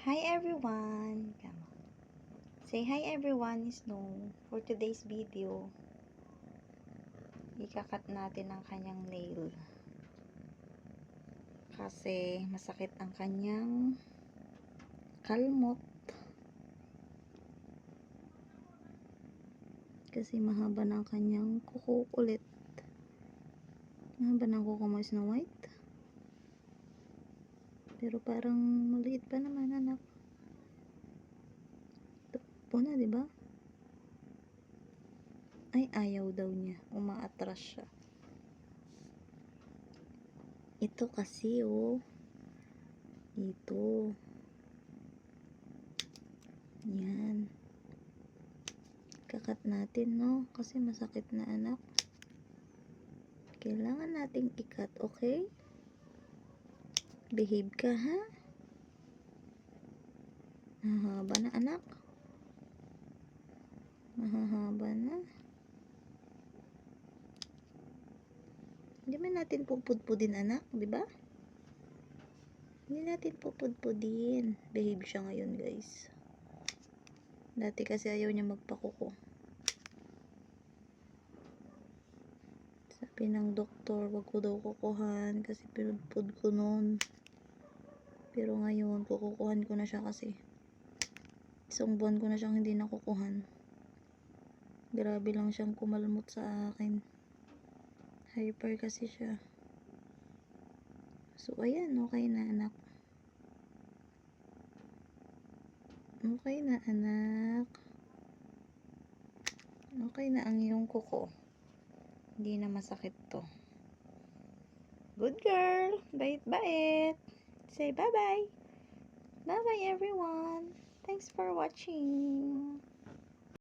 Hi everyone! Come on. Say hi everyone, Snow. For today's video, ikakat natin ang kanyang nail. Kasi masakit ang kanyang kalmot. Kasi mahaba na ang kanyang kuko ulit. Mahaba na ang kuko mo, Snow White. Pero parang maliit pa naman, anak. Tapo na, diba? Ay, ayaw daw niya. Umaatras siya. Ito kasi, oh. Ito. Yan. Kakat natin, no? Kasi masakit na, anak. Kailangan nating ikat, okay? Behave ka, ha? Mahaba na, anak. Mahahaba na. Hindi man natin pupudpudin, anak, di ba? Hindi natin pupudpudin. Behave siya ngayon, guys. Dati kasi ayaw niya magpakuko. Sabi ng doktor, wag ko daw kukuhan kasi pinudpud ko noon. Pero ngayon, kukukuhan ko na siya kasi. Isang buwan ko na siyang hindi nakukuhan. Grabe lang siyang kumalmot sa akin. Hyper kasi siya. So, ayan, okay na, anak. Okay na, anak. Okay na ang iyong kuko. Hindi na masakit to. Good girl. Bait-bait. Say bye-bye. Bye-bye, everyone. Thanks for watching.